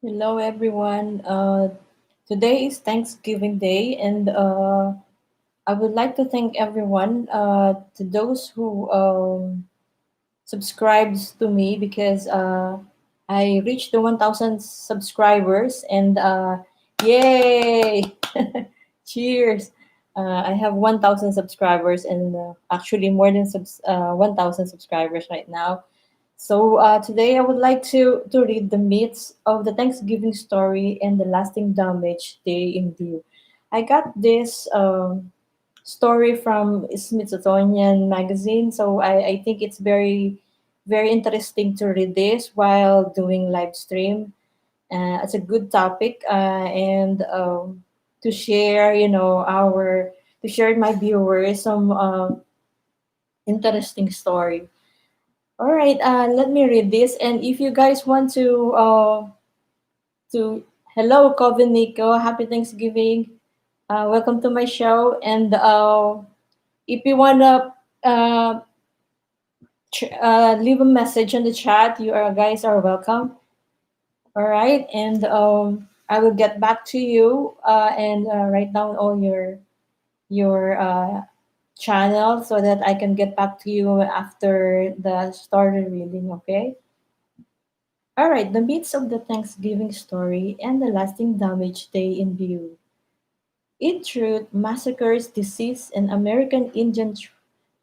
Hello, everyone. Today is Thanksgiving Day, and I would like to thank everyone, to those who subscribes to me because I reached the 1,000 subscribers, and yay! Cheers! I have 1,000 subscribers, and actually more than 1,000 subscribers right now. So today I would like to read the myths of the Thanksgiving story and the lasting damage they endure. I got this story from Smithsonian Magazine, so I think it's very interesting to read this while doing live stream. It's a good topic, and to share, our to share my viewers some interesting story. All right, let me read this. And if you guys want to hello, Coven Nico, happy Thanksgiving. Welcome to my show. And if you wanna leave a message in the chat, you are guys are welcome. All right, and I will get back to you and write down all your channel so that I can get back to you after the started reading. Okay. All right, the myths of the Thanksgiving story and the lasting damage they endure. In truth, massacres, disease, and American Indian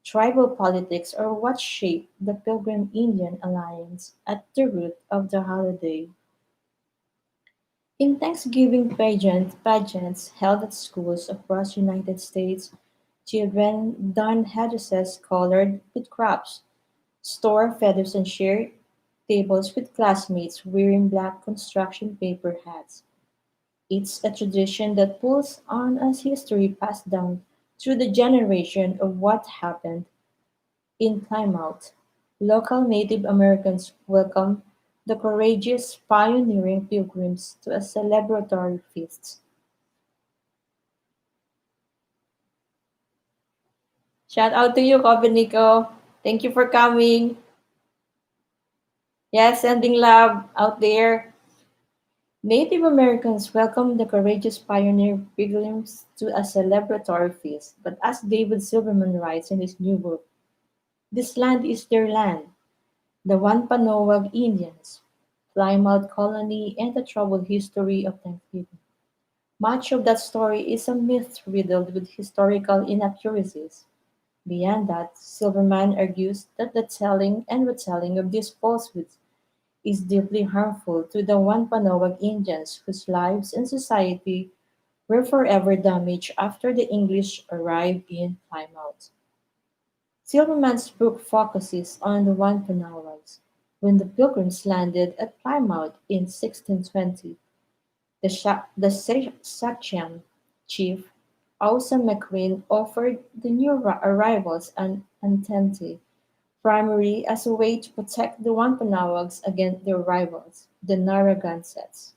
tribal politics are what shaped the Pilgrim Indian Alliance at the root of the holiday. In Thanksgiving pageants held at schools across the United States, children don headdresses colored with crops, store feathers and share tables with classmates wearing black construction paper hats. It's a tradition that pulls on as history passed down through the generation of what happened in Plymouth. Local Native Americans welcome the courageous pioneering pilgrims to a celebratory feast. Shout out to you, Cobbinico. Thank you for coming. Yes, sending love out there. Native Americans welcomed the courageous pioneer pilgrims to a celebratory feast, but as David Silverman writes in his new book, this land is their land, the Wampanoag Indians, Plymouth Colony, and the troubled history of Thanksgiving. Much of that story is a myth riddled with historical inaccuracies. Beyond that, Silverman argues that the telling and retelling of these falsehoods is deeply harmful to the Wampanoag Indians whose lives and society were forever damaged after the English arrived in Plymouth. Silverman's book focuses on the Wampanoags. When the Pilgrims landed at Plymouth in 1620, the Sachem chief, Asa McQueen, offered the new arrivals an entente, primarily as a way to protect the Wampanoags against their rivals, the Narragansetts.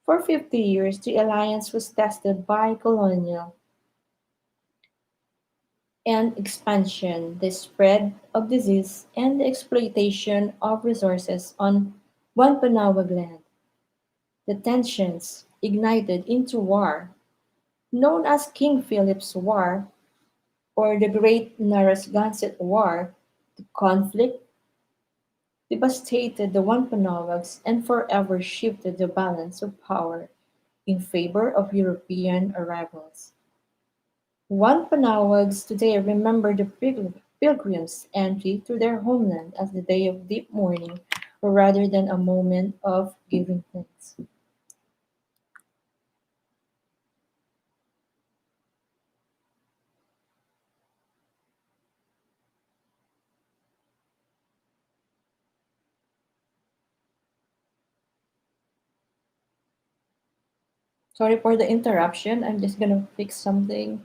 For 50 years, the alliance was tested by colonial and expansion, the spread of disease, and the exploitation of resources on Wampanoag land. The tensions ignited into war, known as King Philip's War or the Great Narragansett War. The conflict devastated the Wampanoags and forever shifted the balance of power in favor of European arrivals. Wampanoags today remember the Pilgrims' entry to their homeland as the day of deep mourning rather than a moment of giving thanks. Sorry for the interruption. I'm just gonna fix something.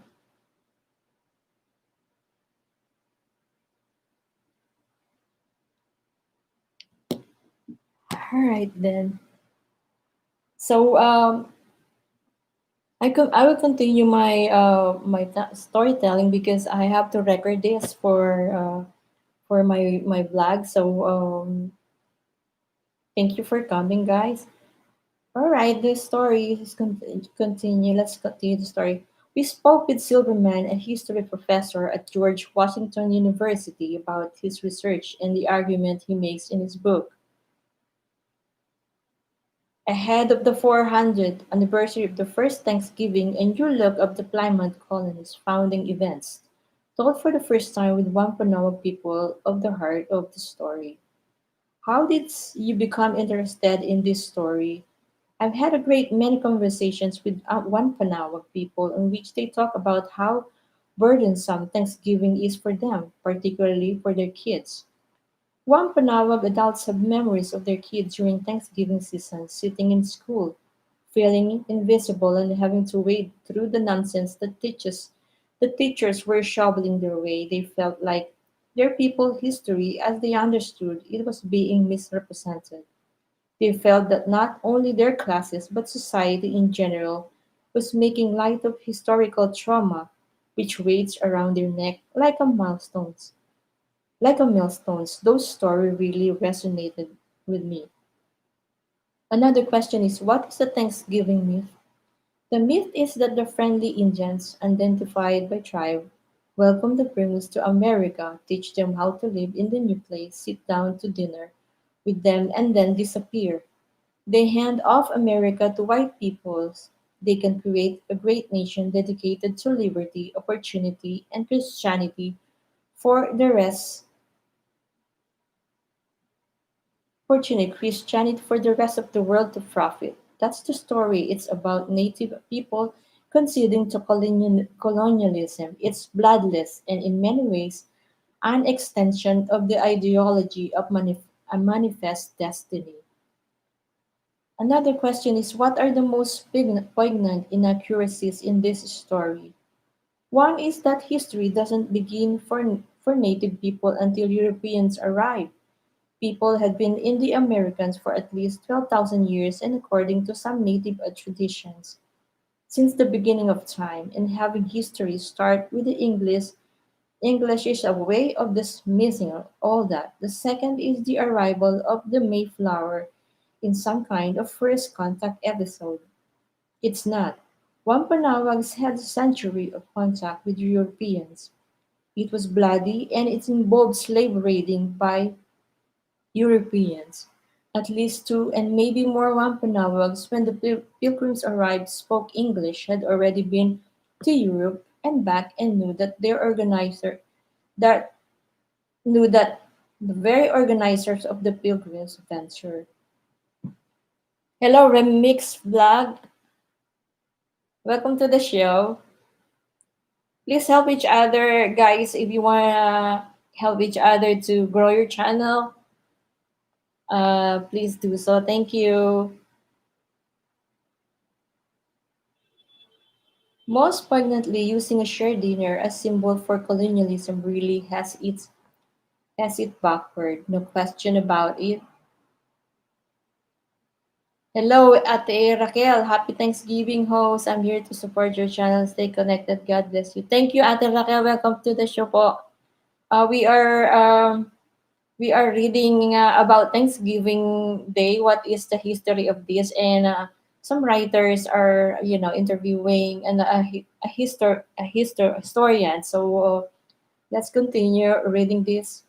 All right then. So I will continue my storytelling because I have to record this for my vlog. So thank you for coming, guys. All right, the story is continue. Let's continue the story. We spoke with Silverman, a history professor at George Washington University, about his research and the argument he makes in his book. Ahead of the 400th anniversary of the first Thanksgiving, a new look of the Plymouth colony's founding events, told for the first time with Wampanoag people of the heart of the story. How did you become interested in this story? I've had a great many conversations with Wampanoag people in which they talk about how burdensome Thanksgiving is for them, particularly for their kids. Wampanoag adults have memories of their kids during Thanksgiving season sitting in school, feeling invisible and having to wade through the nonsense that the teachers were shoveling their way. They felt like their people history as they understood it was being misrepresented. They felt that not only their classes but society in general was making light of historical trauma which weighs around their neck like a milestones. Like a millstones, those stories really resonated with me. Another question is, what is the Thanksgiving myth? The myth is that the friendly Indians, identified by tribe, welcome the Primus to America, teach them how to live in the new place, sit down to dinner with them, and then disappear. They hand off America to white peoples. They can create a great nation dedicated to liberty, opportunity, and Christianity for the rest Fortunate Christianity for the rest of the world to profit. That's the story. It's about native people conceding to colonialism. It's bloodless and in many ways an extension of the ideology of a manifest destiny. Another question is, what are the most poignant inaccuracies in this story? One is that history doesn't begin for native people until Europeans arrive. People had been in the Americas for at least 12,000 years, and according to some native traditions, since the beginning of time, and having history start with the English. English is a way of dismissing all that. The second is the arrival of the Mayflower in some kind of first contact episode. It's not. Wampanoags had a century of contact with Europeans. It was bloody and it involved slave raiding by Europeans. At least two and maybe more Wampanoags when the Pilgrims arrived spoke English, had already been to Europe and back and that knew that the very organizers of the Pilgrims venture. Hello Remix Vlog, welcome to the show. Please help each other guys if you wanna help each other to grow your channel. Please do so. Thank you. Most poignantly, using a shared dinner as symbol for colonialism really has it backward, no question about it. Hello, Ate Raquel. Happy Thanksgiving, host. I'm here to support your channel. Stay connected. God bless you. Thank you, Ate Raquel. Welcome to the show po. Uh, we are um, we are reading about Thanksgiving Day. What is the history of this? And some writers are, interviewing and historian. So let's continue reading this.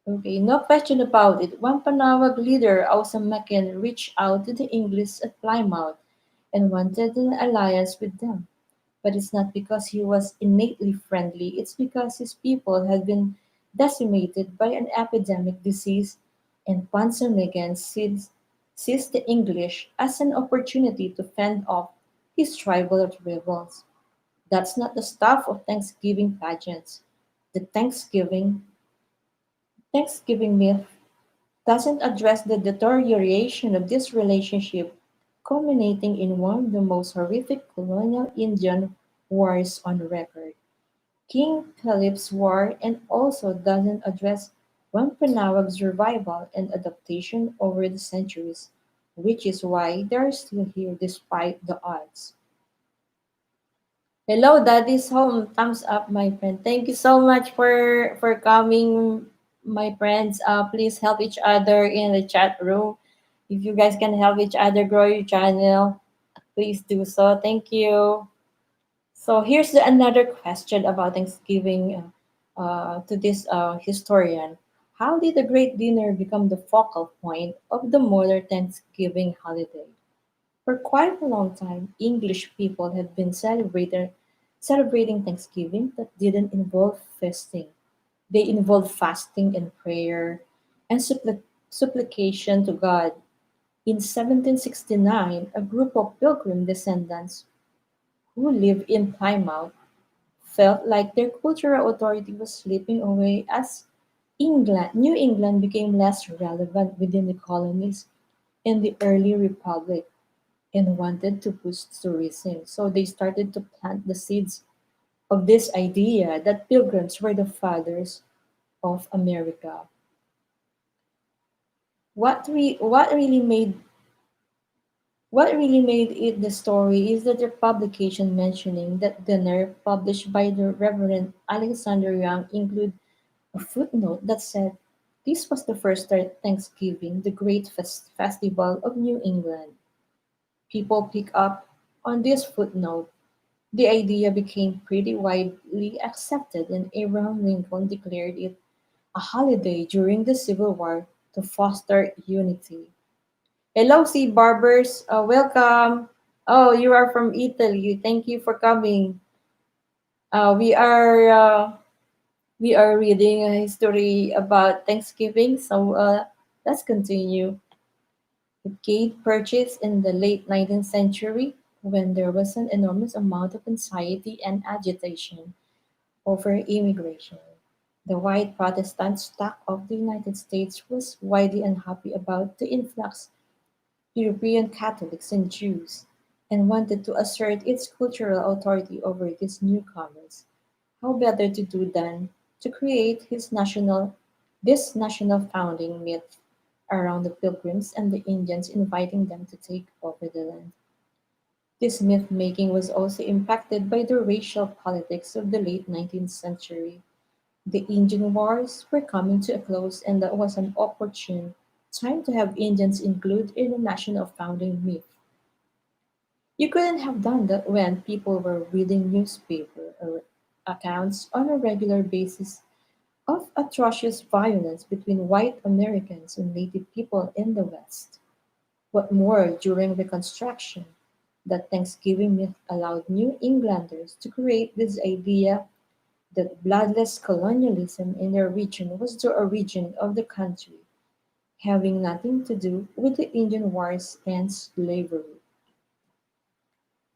Okay, no question about it. One Panawag leader, Awesome Macken, reached out to the English at Plymouth and wanted an alliance with them. But it's not because he was innately friendly, it's because his people had been decimated by an epidemic disease, and Panzer Macken seized the English as an opportunity to fend off his tribal rebels. That's not the stuff of Thanksgiving pageants. The Thanksgiving myth doesn't address the deterioration of this relationship, culminating in one of the most horrific colonial Indian wars on record, King Philip's War, and also doesn't address Wampanoag's revival and adaptation over the centuries, which is why they're still here despite the odds. Hello, Daddy's home. Thumbs up, my friend. Thank you so much for coming, my friends. Please help each other in the chat room. If you guys can help each other grow your channel, please do so. Thank you. So here's another question about Thanksgiving to this historian. How did the Great Dinner become the focal point of the modern Thanksgiving holiday? For quite a long time, English people had been celebrating Thanksgiving that didn't involve feasting. They involved fasting and prayer and supplication to God. In 1769, a group of Pilgrim descendants who lived in Plymouth felt like their cultural authority was slipping away as New England became less relevant within the colonies in the early republic and wanted to boost tourism. So they started to plant the seeds of this idea that pilgrims were the fathers of America. What we what really made it the story is that the publication mentioning that dinner published by the Reverend Alexander Young include a footnote that said this was the first Thanksgiving, the great festival of New England. People pick up on this footnote. The idea became pretty widely accepted, and Abraham Lincoln declared it a holiday during the Civil War to foster unity. Hello, Sea Barbers. Welcome. Oh, you are from Italy. Thank you for coming. Uh, we are uh, we are reading a history about Thanksgiving, so let's continue. It gained purchase in the late 19th century when there was an enormous amount of anxiety and agitation over immigration. The white Protestant stock of the United States was widely unhappy about the influx European Catholics and Jews, and wanted to assert its cultural authority over these newcomers. How better to do than to create this national founding myth around the Pilgrims and the Indians inviting them to take over the land. This myth making was also impacted by the racial politics of the late 19th century. The Indian Wars were coming to a close, and that was an opportune time to have Indians included in the national founding myth. You couldn't have done that when people were reading newspaper or accounts on a regular basis of atrocious violence between white Americans and Native people in the West. What more, during Reconstruction, the Thanksgiving myth allowed New Englanders to create this idea that bloodless colonialism in their region was the origin of the country, having nothing to do with the Indian Wars and slavery.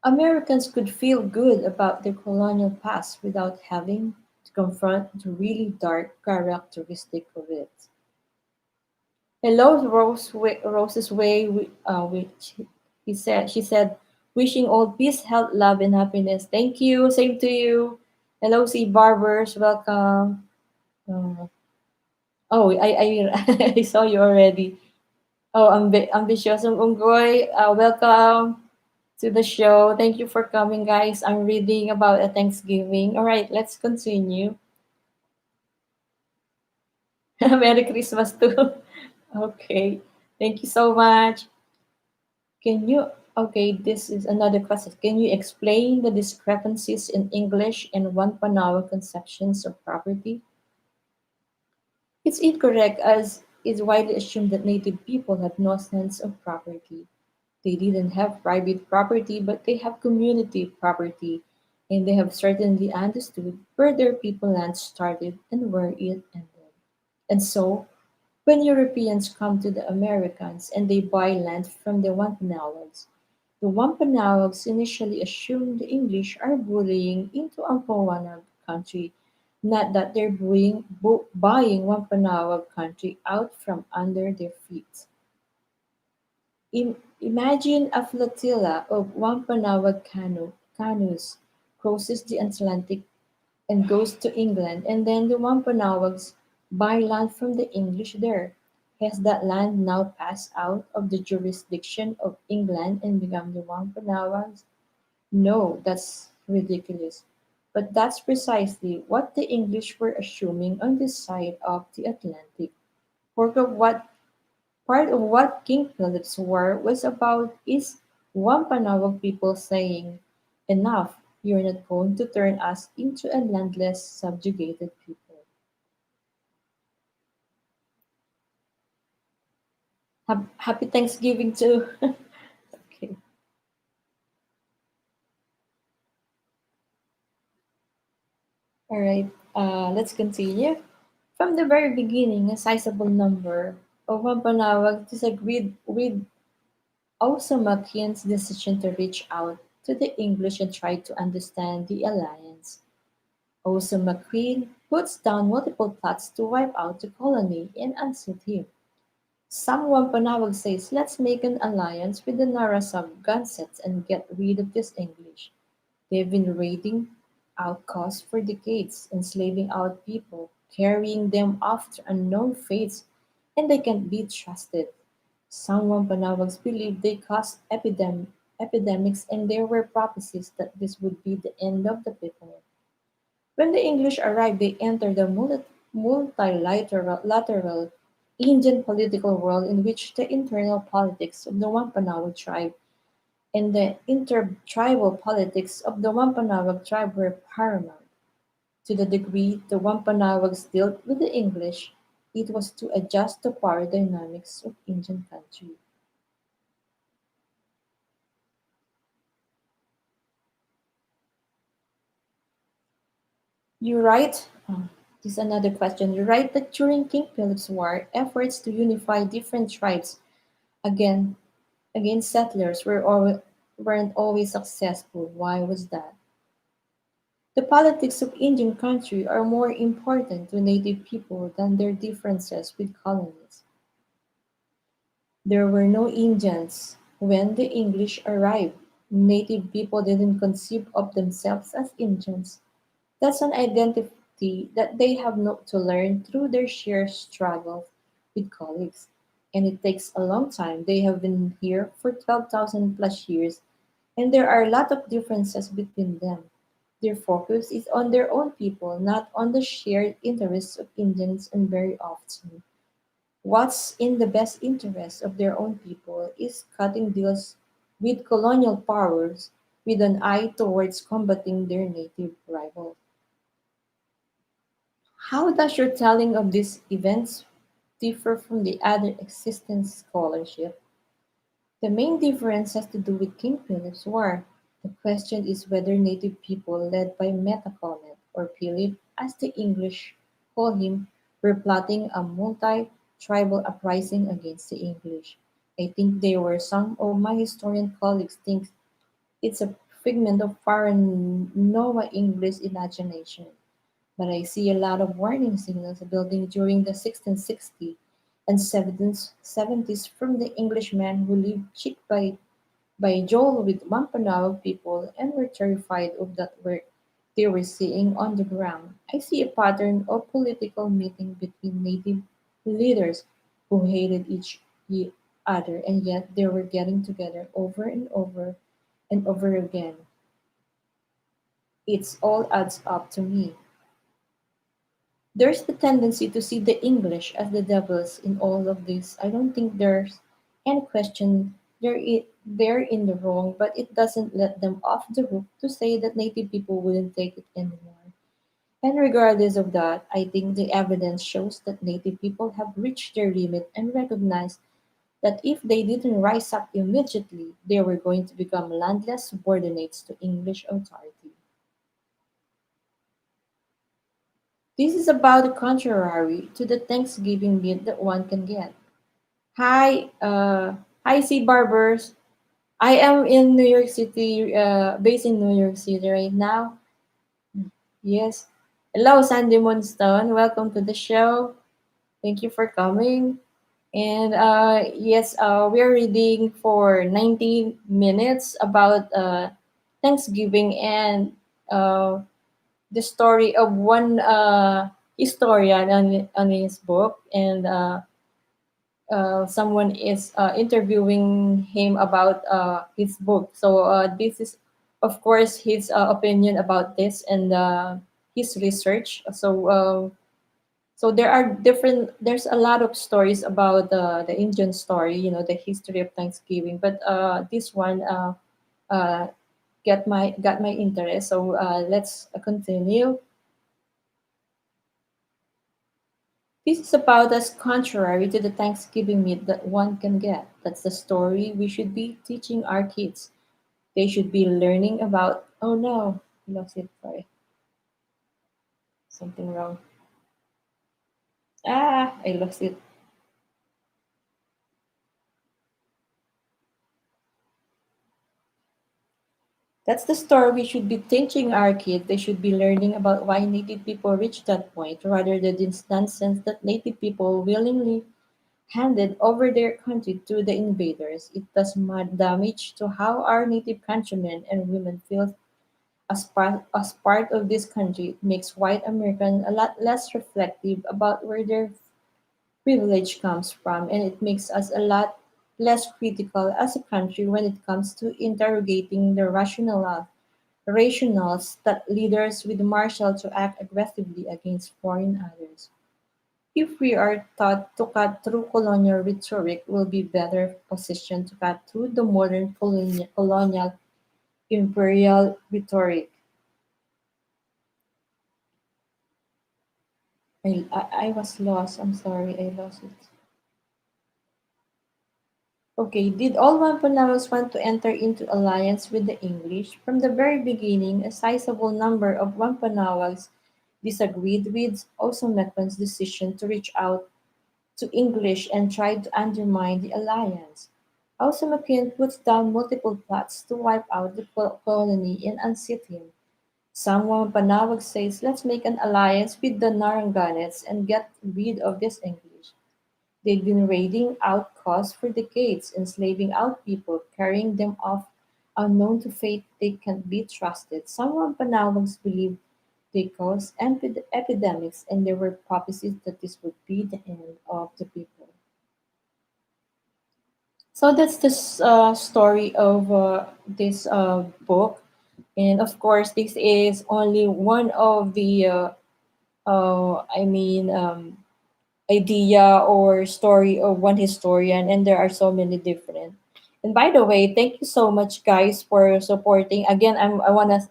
Americans could feel good about their colonial past without having to confront the really dark characteristic of it. Hello, Rose's Way, which she said, wishing all peace, health, love, and happiness. Thank you. Same to you. Hello, C Barbers. Welcome. Uh, oh, I I saw you already. Oh, Ambitiosong Unggoy. Welcome to the show. Thank you for coming, guys. I'm reading about a Thanksgiving. All right, let's continue. Merry Christmas too. Okay, thank you so much. Can you? Okay, this is another question. Can you explain the discrepancies in English and Wampanoag conceptions of property? It's incorrect as it's widely assumed that native people had no sense of property. They didn't have private property, but they have community property, and they have certainly understood where their people land started and where it ended. And so, when Europeans come to the Americans and they buy land from the Wampanoags initially assume the English are bullying into Ampawanag country, not that they're buying Wampanoag country out from under their feet. Imagine a flotilla of Wampanoag canoes crosses the Atlantic and goes to England, and then the Wampanoags buy land from the English there. Has that land now passed out of the jurisdiction of England and become the Wampanoags? No, that's ridiculous. But that's precisely what the English were assuming on this side of the Atlantic. Part of what Part of what King Philip's War was about is Wampanoag people saying, enough, you're not going to turn us into a landless, subjugated people. Happy Thanksgiving too. Okay, all right, let's continue. From the very beginning, a sizable number of Wampanoag disagreed with Osamakyan's decision to reach out to the English and try to understand the alliance. Osamakyan puts down multiple plots to wipe out the colony and unseat him. Some Wampanoag says, let's make an alliance with the Narasab Gansets and get rid of this English. They've been raiding outcasts for decades, enslaving out people, carrying them off to unknown fates, and they can't be trusted. Some Wampanoags believed they caused epidemics, and there were prophecies that this would be the end of the people. When the English arrived, they entered the multilateral Indian political world in which the internal politics of the Wampanoag tribe and the intertribal politics of the Wampanoag tribe were paramount. To the degree the Wampanoags dealt with the English, it was to adjust to power dynamics of Indian country. You write, this is another question. You write that during King Philip's War, efforts to unify different tribes again against settlers weren't always successful. Why was that? The politics of Indian country are more important to native people than their differences with colonies. There were no Indians when the English arrived. Native people didn't conceive of themselves as Indians. That's an identity that they have not to learn through their shared struggles with colleagues. And it takes a long time. They have been here for 12,000 plus years, and there are a lot of differences between them. Their focus is on their own people, not on the shared interests of Indians, and very often, what's in the best interest of their own people is cutting deals with colonial powers with an eye towards combating their native rivals. How does your telling of these events differ from the other existing scholarship? The main difference has to do with King Philip's War. The question is whether native people led by Metacomet, or Philip as the English call him, were plotting a multi-tribal uprising against the English. I think they were. Some of my historian colleagues think it's a figment of paranoia English imagination, but I see a lot of warning signals building during the 1660s and 70s from the Englishmen who lived cheek by jowl with Wampanoag people and were terrified of that work they were seeing on the ground. I see a pattern of political meeting between native leaders who hated other, and yet they were getting together over and over and over again. It's all adds up to me. There's the tendency to see the English as the devils in all of this. I don't think there's any question they're in the wrong, but it doesn't let them off the hook to say that native people wouldn't take it anymore. And regardless of that, I think the evidence shows that native people have reached their limit and recognize that if they didn't rise up immediately, they were going to become landless subordinates to English authority. This is about the contrary to the Thanksgiving meat that one can get. Hi, hi, Seed Barbers. I am in New York City, based in New York City right now. Yes. Hello, Sandy Moonstone. Welcome to the show. Thank you for coming. And yes, we're reading for 90 minutes about Thanksgiving and uh, the story of one historian on his book. And someone is interviewing him about his book. So this is, of course, his opinion about this and his research. So So there are different. There's a lot of stories about the Indian story, the history of Thanksgiving. But this one uh, got my interest. So let's continue. This is about as contrary to the Thanksgiving meat that one can get. That's the story we should be teaching our kids. They should be learning about. Oh no, I lost it. Sorry, something wrong. I lost it. That's the story we should be teaching our kids. They should be learning about why Native people reached that point rather than this nonsense that Native people willingly handed over their country to the invaders. It does mad damage to how our Native countrymen and women feel as part of this country. It makes white Americans a lot less reflective about where their privilege comes from, and it makes us a lot less critical as a country when it comes to interrogating the rationales that leaders with Marshall to act aggressively against foreign others. If we are taught to cut through colonial rhetoric, we'll be better positioned to cut through the modern colonial imperial rhetoric. I was lost. I'm sorry, I lost it. Okay, did all Wampanoags want to enter into alliance with the English? From the very beginning, a sizable number of Wampanoags disagreed with Osamequan's decision to reach out to English and tried to undermine the alliance. Osamequan puts down multiple plots to wipe out the colony and unseat him. Some Wampanoag says, let's make an alliance with the Narragansets and get rid of this English. They'd been raiding out costs for decades, enslaving out people, carrying them off unknown to fate they can't be trusted. Some Wampanoags believed they caused epidemics, and there were prophecies that this would be the end of the people. So that's the story of this book. And of course, this is only one of the, I mean, idea or story of one historian, and there are so many different. And by the way, thank you so much, guys, for supporting. Again, I want to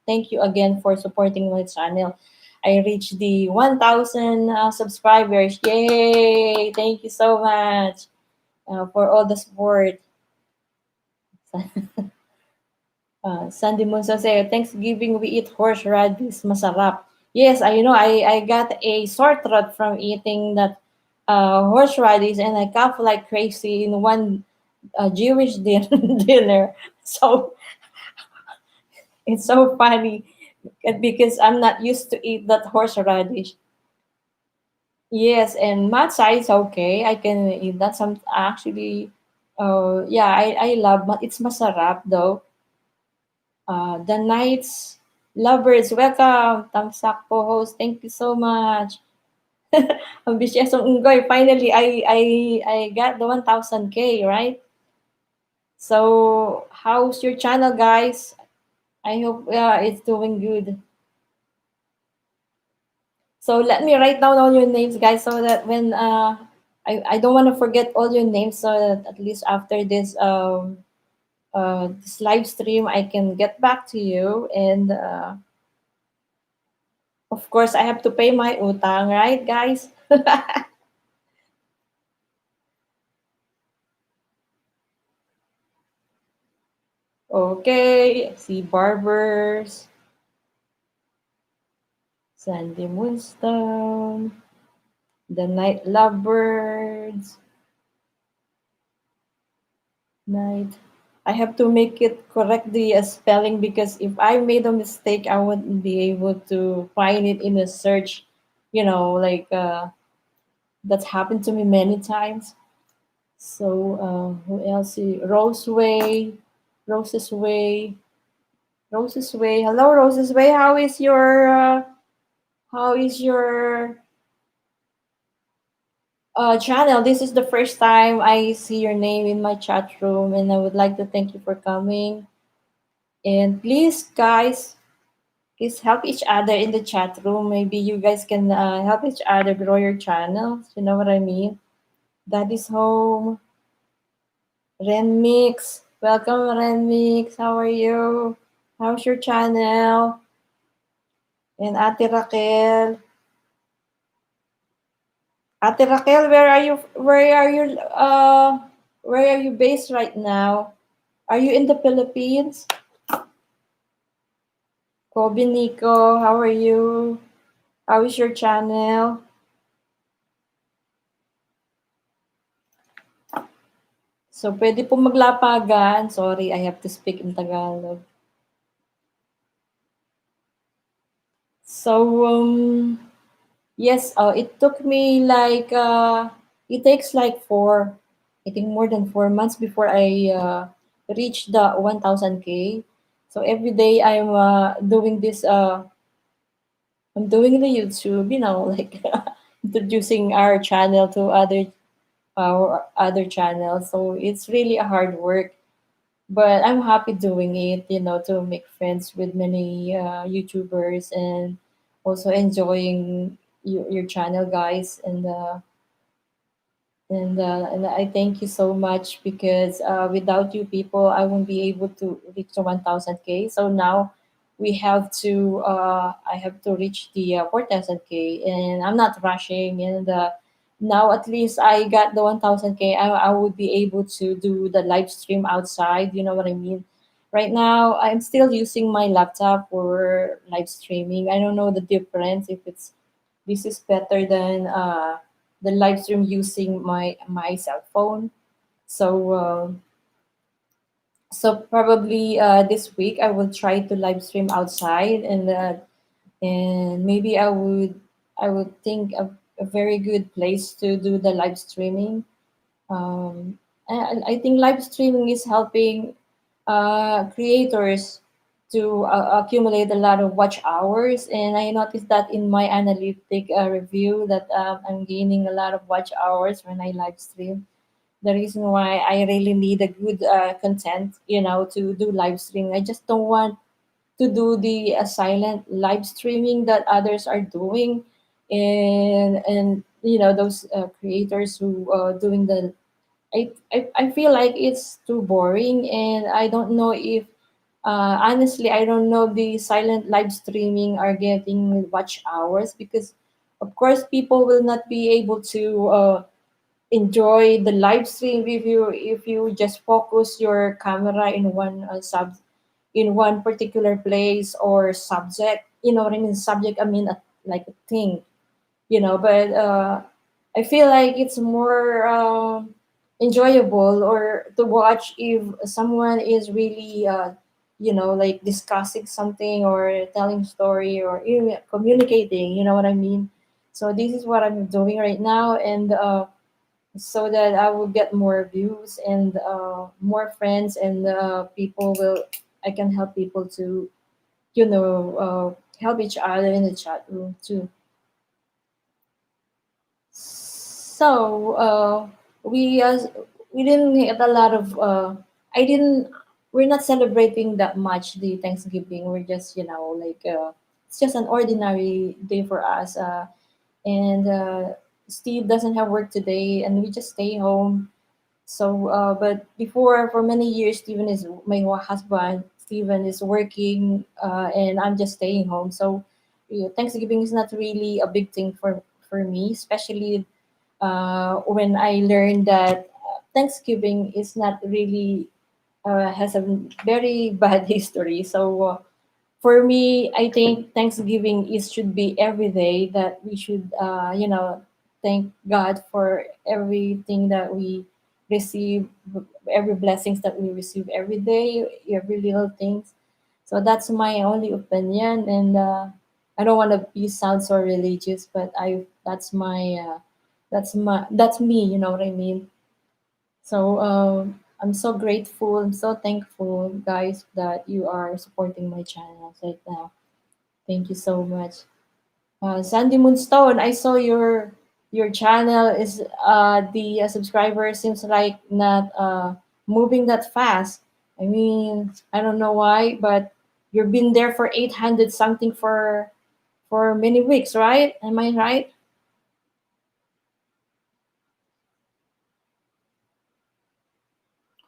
thank you again for supporting my channel. I reached the 1,000 subscribers. Yay! Thank you so much for all the support. Sandy Munso say, Thanksgiving we eat horseradish, masarap. Yes, I got a sore throat from eating that horseradish, and I cough like crazy in one Jewish dinner. So it's so funny because I'm not used to eat that horseradish. Yes, and matcha is okay. I can eat that. Some actually, yeah, I love. It's masarap though. The Knights Lovers, welcome. Tamsak po host, thank you so much. Ambitious Unggoy, finally I got the 1000K, right? So how's your channel, guys? I hope it's doing good. So let me write down all your names, guys, so that when I don't want to forget all your names, so that at least after this live stream I can get back to you. And of course, I have to pay my utang, right, guys? Okay, see Barbers, Sandy Moonstone, The Night Lovebirds, Night. I have to make it correct the spelling because if I made a mistake, I wouldn't be able to find it in a search. Like that's happened to me many times. So who else? Roseway, Roses Way, Roses Way. Hello, Roses Way. How is your channel? This is the first time I see your name in my chat room, and I would like to thank you for coming. And please, guys, Please help each other in the chat room. Maybe you guys can help each other grow your channels. You know what I mean? Daddy's home. Renmix. Welcome, Renmix. How are you? How's your channel? And Ate Raquel. Ate Raquel, where are you? Where are you based right now? Are you in the Philippines? Kobe Nico, how are you? How is your channel? So, pwede po maglapagan. Sorry, I have to speak in Tagalog. So, yes, it took me like, it takes like I think more than 4 months before I reached the 1000K. So, every day I'm doing the YouTube, like introducing our channel to our other channels. So, it's really a hard work, but I'm happy doing it, to make friends with many YouTubers and also enjoying your channel, guys. And I thank you so much because without you people, I won't be able to reach the 1000K. So now I have to reach the 4000K, and I'm not rushing. And now at least I got the 1000K. I would be able to do the live stream outside. You know what I mean? Right now, I'm still using my laptop for live streaming. I don't know the difference if this is better than the live stream using my cell phone. So probably this week I will try to live stream outside, and maybe I would think a very good place to do the live streaming. And I think live streaming is helping creators to accumulate a lot of watch hours. And I noticed that in my analytic review that I'm gaining a lot of watch hours when I live stream. The reason why I really need a good content, to do live streaming. I just don't want to do the silent live streaming that others are doing, and those creators who doing the I feel like it's too boring, and I don't know if honestly I don't know the silent live streaming are getting watch hours, because of course people will not be able to enjoy the live stream if you just focus your camera in one particular place or subject. You know what I mean? Subject, I mean, like a thing, but I feel like it's more enjoyable or to watch if someone is really like discussing something or telling story or even communicating. You know what I mean? So this is what I'm doing right now, and so that I will get more views and more friends, and people will I can help people to help each other in the chat room too. So we didn't get a lot of. I didn't. We're not celebrating that much the Thanksgiving. We're just like it's just an ordinary day for us. And Steve doesn't have work today, and we just stay home. So, but before, for many years, husband. Steven is working, and I'm just staying home. So, Thanksgiving is not really a big thing for me, especially when I learned that Thanksgiving is not really has a very bad history. So for me, I think Thanksgiving is should be every day, that we should thank God for everything that we receive, every blessings that we receive every day, every little things. So that's my only opinion, and I don't want to be sound so religious, but that's me. You know what I mean? So I'm so grateful. I'm so thankful, guys, that you are supporting my channel right now. Thank you so much. Sandy Moonstone, I saw your channel is the subscriber seems like not moving that fast. I mean, I don't know why, but You've been there for 800 something for many weeks, right? Am I right?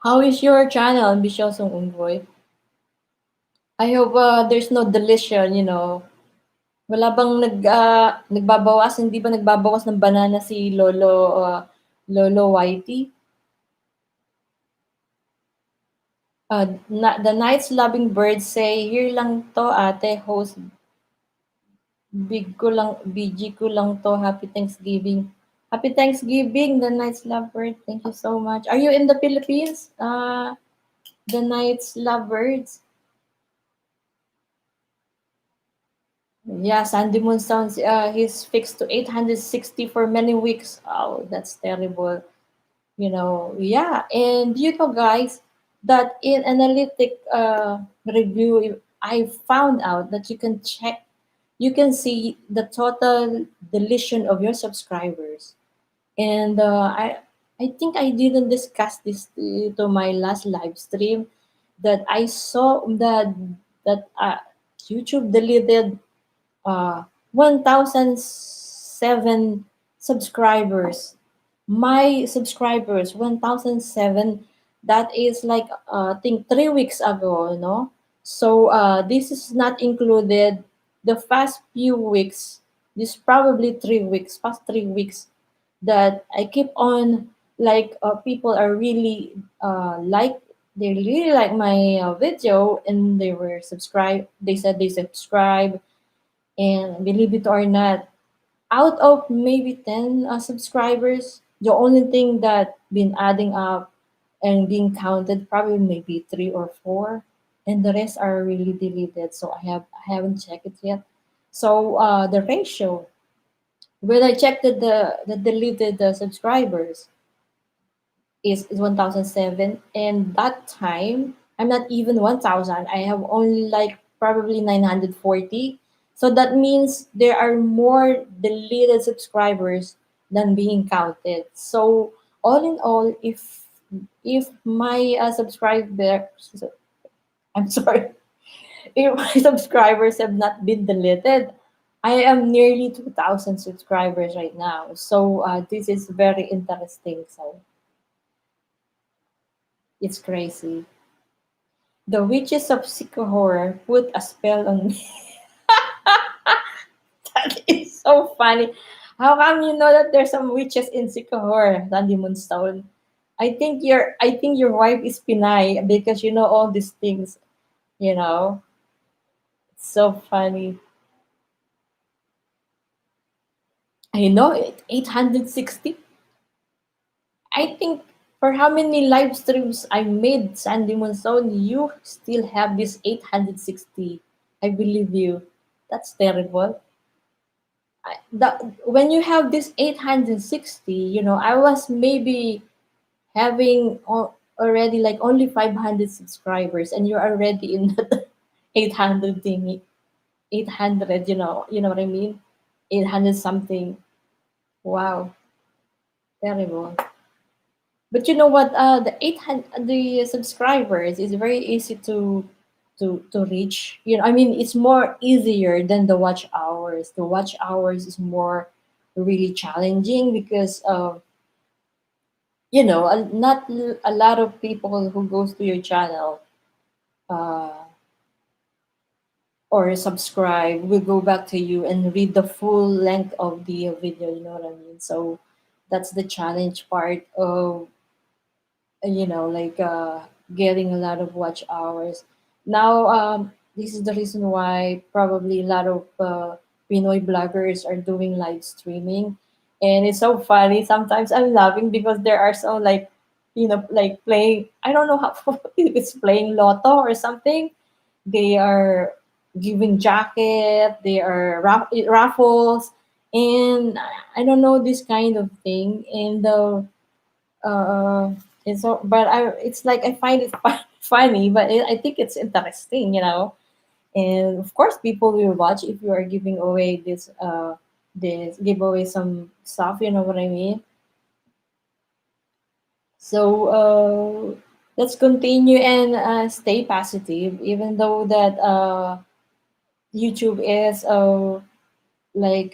How is your channel, Ambitiosong Unggoy? I hope there's no deletion, Wala bang nagbabawas, hindi ba nagbabawas ng banana si Lolo Whitey? The Night's Loving Bird say, here lang to ate, host, BG ko lang to, happy Thanksgiving. Happy Thanksgiving, The Night's Lovebird. Thank you so much. Are you in the Philippines? The Night's Lovebirds. Yeah, Sandy Moon sounds, he's fixed to 860 for many weeks. Oh, that's terrible. Yeah. And guys, that in analytic review, I found out that you can see the total deletion of your subscribers. And I think I didn't discuss this to my last live stream that I saw that YouTube deleted 1,007 subscribers. My subscribers, 1,007. That is like, I think 3 weeks ago, no? So this is not included the past few weeks. This probably 3 weeks, past 3 weeks that I keep on like people are really they really like my video and they were subscribed. They said they subscribe, and believe it or not, out of maybe 10 subscribers, the only thing that been adding up and being counted probably maybe three or four, and the rest are really deleted. So I haven't checked it yet. So the ratio when I checked the deleted subscribers is 1,007, and that time I'm not even 1,000. I have only like probably 940. So that means there are more deleted subscribers than being counted. So all in all, if my subscriber, I'm sorry, if my subscribers have not been deleted, I am nearly 2,000 subscribers right now. So this is very interesting. So it's crazy. The witches of Sycamore put a spell on me. That is so funny. How come you know that there's some witches in Sycamore, Sandy Moonstone? I think your wife is Pinay because you know all these things, you know. It's so funny. I know it. 860. I think for how many live streams I made, Sandy Moonstone, you still have this 860. I believe you. That's terrible. When you have this 860, I was maybe having already like only 500 subscribers, and you're already in the 800 thingy. 800, you know what I mean? 800 something. Wow, terrible. But you know what? The 800, the subscribers is very easy to reach. I mean, it's more easier than the watch hours. The watch hours is more really challenging because not a lot of people who goes to your channel uh, or subscribe will go back to you and read the full length of the video. You know what I mean? So that's the challenge part of like getting a lot of watch hours. Now, this is the reason why probably a lot of Pinoy bloggers are doing live streaming. And it's so funny. Sometimes I'm laughing because there are some like, like playing, I don't know how, if it's playing lotto or something. They are giving jacket, they are raffles, and I don't know this kind of thing. And uh, it's so, but it's like I find it funny, but I think it's interesting. And of course, people will watch if you are giving away this giveaway some stuff. You know what I mean? So Let's continue and stay positive, even though that YouTube is like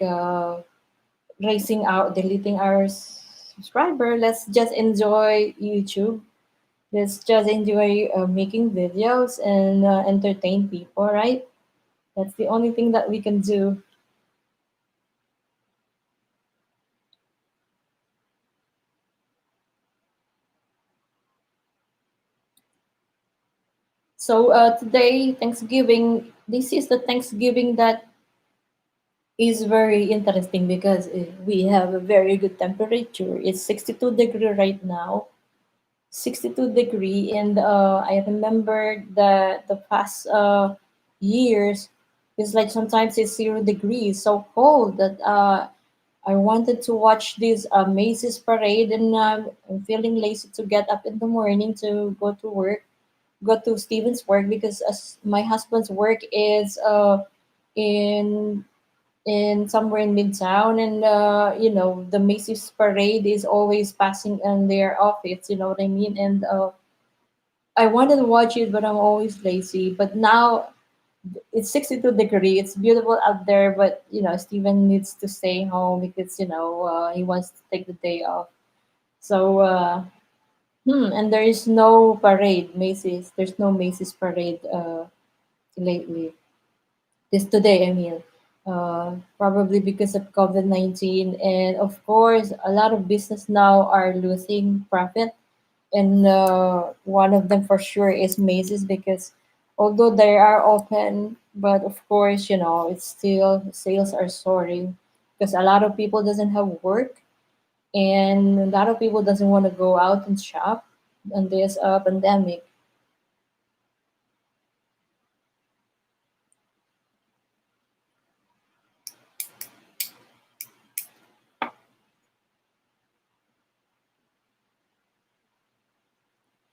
raising out, deleting our subscriber. Let's just enjoy YouTube. Let's just enjoy making videos and entertain people, right? That's the only thing that we can do. So today, Thanksgiving. This is the Thanksgiving that is very interesting because we have a very good temperature. It's 62 degree right now. 62 degree, and I remember the past years it's like sometimes it's 0 degrees, so cold that I wanted to watch this Macy's parade, and I'm feeling lazy to get up in the morning to go to work, go to Steven's work, because as my husband's work is in somewhere in Midtown, and the Macy's parade is always passing in their office. You know what I mean? And I wanted to watch it, but I'm always lazy. But now it's 62 degree. It's beautiful out there, but Steven needs to stay home because he wants to take the day off. So and there is no parade, Macy's. There's no Macy's parade lately. This today, I mean. Probably because of COVID-19, and of course, a lot of business now are losing profit, and one of them for sure is Macy's, because although they are open, but of course, it's still sales are soaring because a lot of people doesn't have work, and a lot of people doesn't want to go out and shop on this pandemic.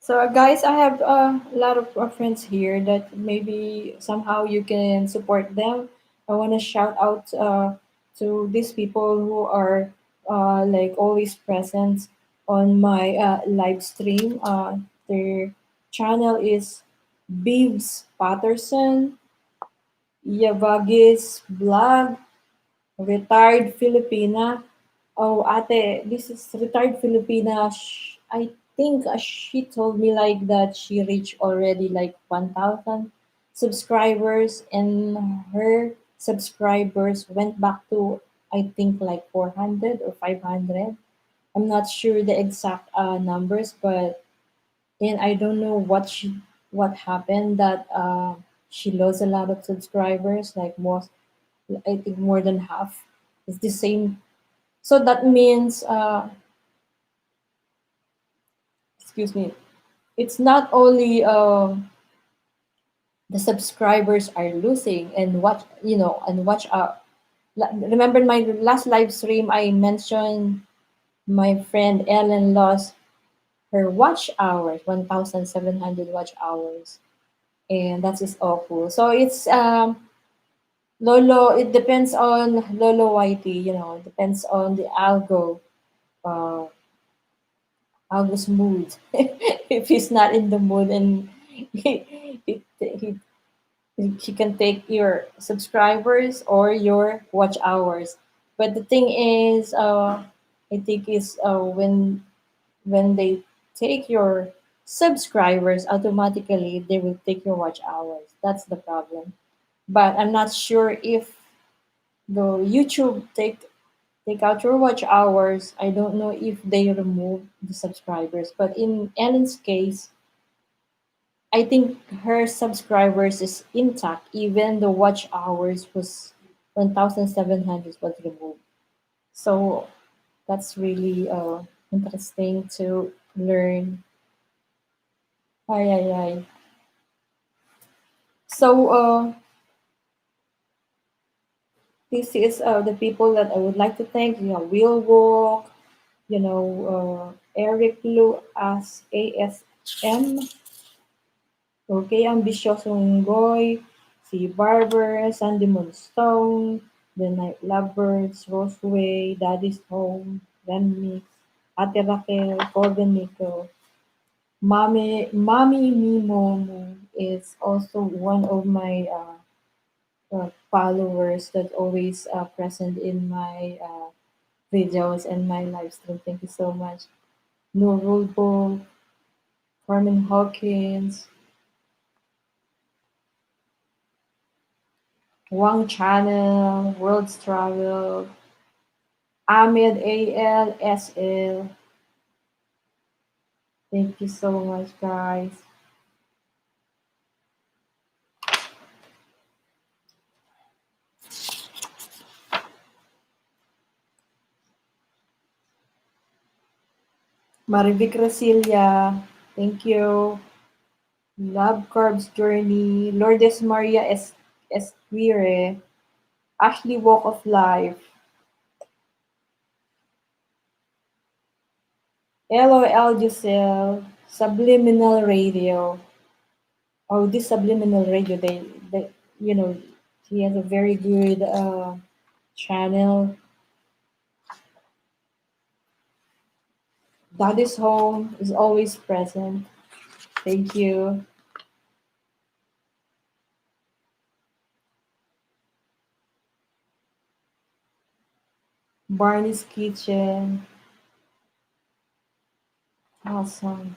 So, guys, I have a lot of friends here that maybe somehow you can support them. I want to shout out to these people who are like always present on my live stream. Their channel is Beeves Patterson, Yavagis Vlog, Retired Filipina. Oh, ate, this is retired Filipina. I think she told me like that she reached already like 1,000 subscribers, and her subscribers went back to, I think, like 400 or 500. I'm not sure the exact numbers, but and I don't know what happened that she lost a lot of subscribers, like most, I think more than half. It's the same, so that means, excuse me, it's not only the subscribers are losing, and watch out. Remember my last live stream, I mentioned my friend Ellen lost her watch hours, 1,700 watch hours, and that is awful. So it's Lolo. It depends on Lolo Whitey. It depends on the uh, August mood. If he's not in the mood, and he he can take your subscribers or your watch hours. But the thing is, I think is when they take your subscribers, automatically they will take your watch hours. That's the problem. But I'm not sure if the YouTube take out your watch hours. I don't know if they remove the subscribers. But in Ellen's case, I think her subscribers is intact. Even the watch hours was 1,700 was removed. So that's really interesting to learn. Ay, ay, ay. So this is the people that I would like to thank. Will Walk, Eric Lu as ASM, okay, Ambitiosong Boy, si Barber, Sandy Moonstone, The Night Lovers, Roseway, Daddy's Home, Remix, Ate Raquel, Golden Nico. Mommy Mimo is also one of my followers that always present in my videos and my live stream. Thank you so much. No Rulebook, Carmen Hawkins, Wang Channel, World Travel, Ahmed ALSL. Thank you so much, guys. Marivic Rasilia, thank you. Love Carbs Journey, Lourdes Maria Esquire, Ashley Walk of Life, LOL Giselle, Subliminal Radio. Oh, this Subliminal Radio, they you know, he has a very good channel. Daddy's Home is always present. Thank you. Barney's Kitchen. Awesome.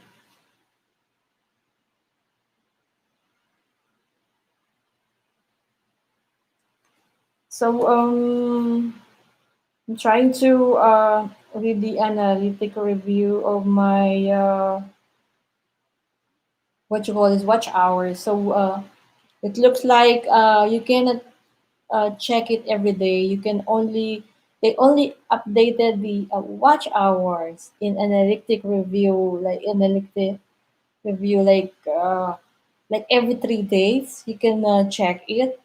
So I'm trying to read the analytical review of my what you call this watch hours. So it looks like you cannot check it every day. You can only they only updated the watch hours in analytic review, like every 3 days. You can check it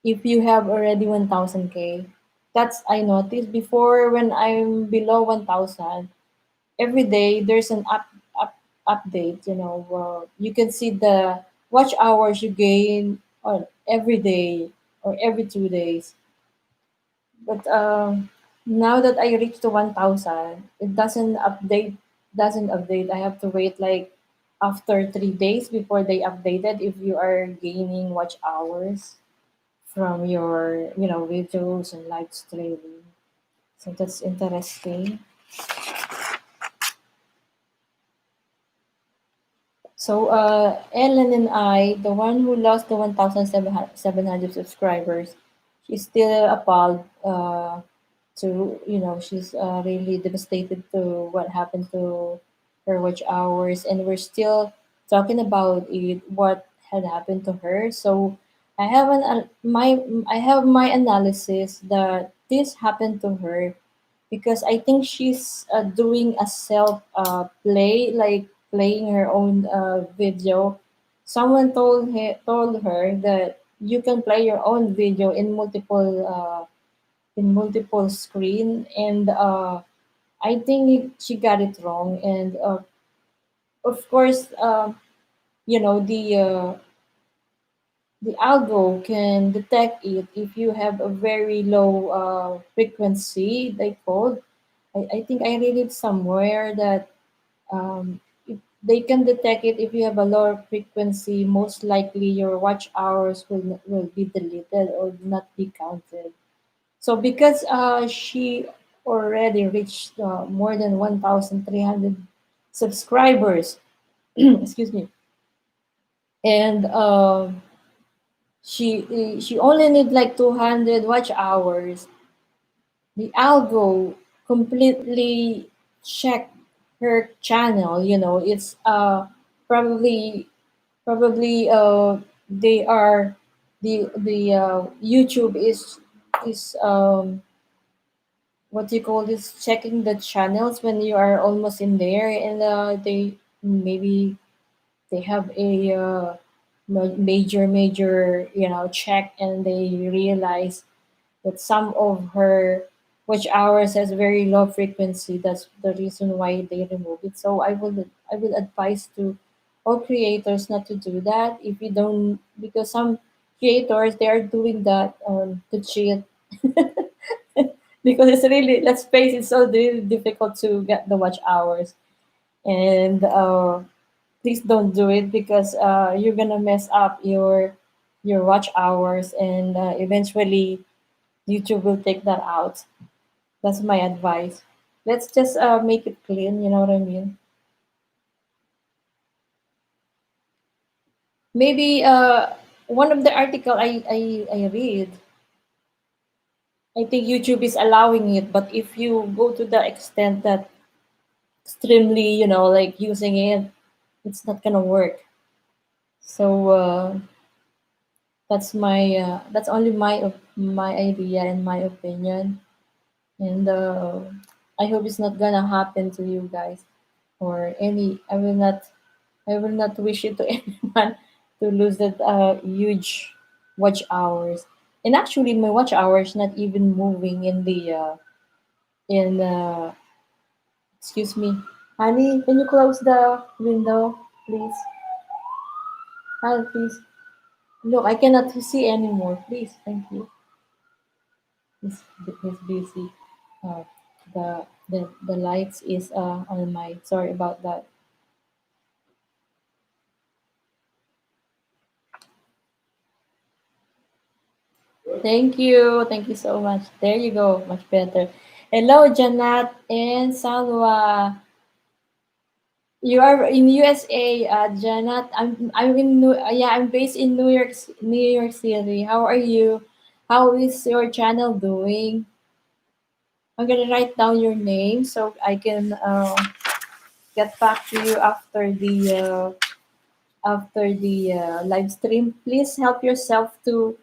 if you have already 1000K. That's I noticed before when I'm below 1000. Every day there's an update. You can see the watch hours you gain on every day or every 2 days. But now that I reached to 1000, it doesn't update. I have to wait like after 3 days before they update it if you are gaining watch hours from your videos and live streaming. So that's interesting. So Ellen and I, the one who lost the 1,700 subscribers, she's still appalled to she's really devastated to what happened to her watch hours, and we're still talking about it, what had happened to her. So I have my analysis that this happened to her because I think she's doing a self play, like playing her own video. Someone told her that you can play your own video in multiple screen, and I think she got it wrong. And of course, the algo can detect it if you have a very low frequency. They called. I think I read it somewhere that if they can detect it if you have a lower frequency. Most likely, your watch hours will be deleted or not be counted. So because she already reached more than 1,300 subscribers, excuse me, and she only need like 200 watch hours, the algo completely check her channel. It's probably they are the YouTube is what do you call this, checking the channels when you are almost in there, and they maybe they have a major check, and they realize that some of her watch hours has very low frequency. That's the reason why they remove it. So I would advise to all creators not to do that if you don't, because some creators they are doing that to cheat. Because it's really, let's face it, so really difficult to get the watch hours. And Please don't do it because you're gonna mess up your watch hours, and eventually YouTube will take that out. That's my advice. Let's just make it clean. You know what I mean? Maybe one of the article I read, I think YouTube is allowing it, but if you go to the extent that extremely, like using it, it's not gonna work. So that's only my idea and my opinion, and I hope it's not gonna happen to you guys or any. I will not wish it to anyone to lose that huge watch hours. And actually, my watch hours not even moving in the in excuse me, honey. Can you close the window, please? Hi, please. Look, I cannot see anymore. Please, thank you. He's busy. Uh, the lights is on my. Sorry about that. Thank you so much. There you go, much better. Hello, Janat and Salwa. You are in USA, Janat. I'm in I'm based in New York City. How are you? How is your channel doing? I'm gonna write down your name so I can get back to you after the live stream. Please help yourself to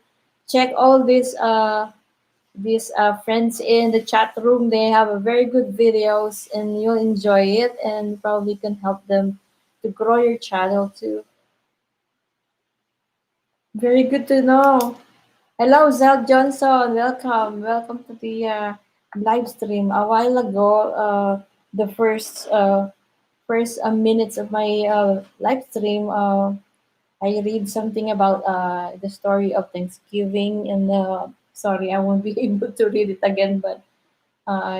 check all these friends in the chat room. They have a very good videos and you'll enjoy it and probably can help them to grow your channel too. Very good to know. Hello, Zel Johnson. Welcome. Welcome to the live stream. A while ago, the first minutes of my live stream, I read something about the story of Thanksgiving, and sorry, I won't be able to read it again. But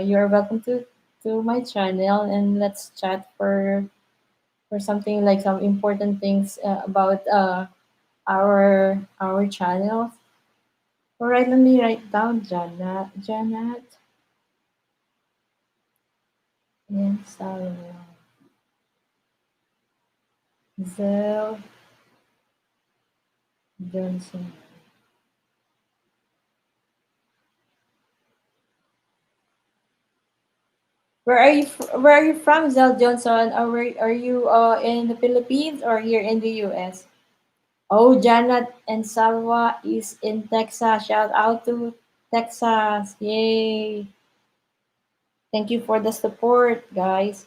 you're welcome to my channel, and let's chat for something like some important things about our channel. All right, let me write down Janet and Salwa. Zel Johnson. Where are you from, Zel Johnson? Or where are you in the Philippines or here in the US? Oh, Janet and Salwa is in Texas. Shout out to Texas. Yay. Thank you for the support, guys.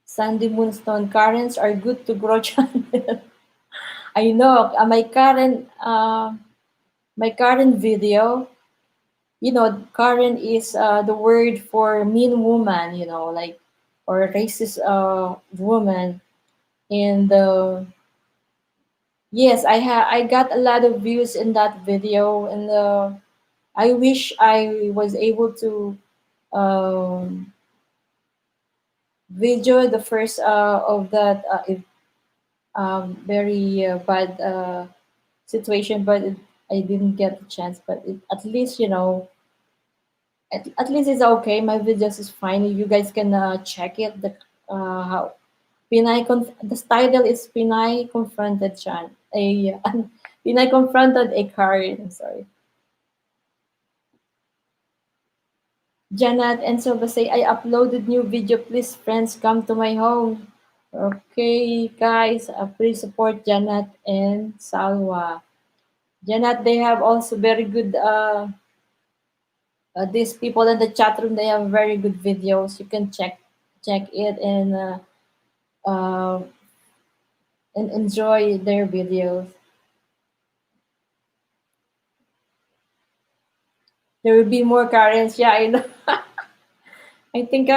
Sandy Moonstone currents are good to grow channel. I know my current video, Karen is the word for mean woman, like or racist woman. And yes, I got a lot of views in that video, and I wish I was able to um, video the first of that very bad situation, but I didn't get the chance. But at least at least it's okay. My videos is fine. You guys can check it. How the title is Pinay confronted Chan. Pinay confronted a Karen. I'm sorry. Janet and Silva say I uploaded new video. Please, friends, come to my home. Okay, guys, please support Janet and Salwa. Janet, they have also very good. These people in the chat room, they have very good videos. You can check it uh, and enjoy their videos. There will be more Karens. Yeah, I know. I think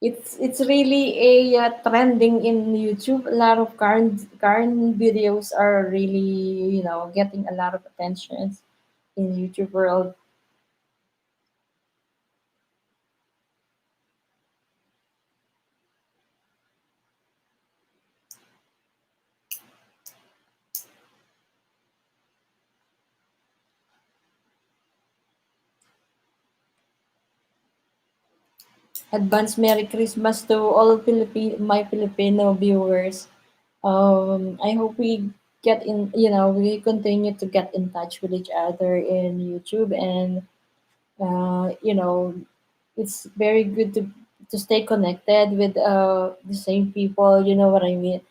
it's really a trending in YouTube. A lot of Karen videos are really getting a lot of attention in YouTube world. Advance Merry Christmas to all my Filipino viewers. I hope we get in, we continue to get in touch with each other in YouTube, and you know, it's very good to stay connected with the same people. You know what I mean?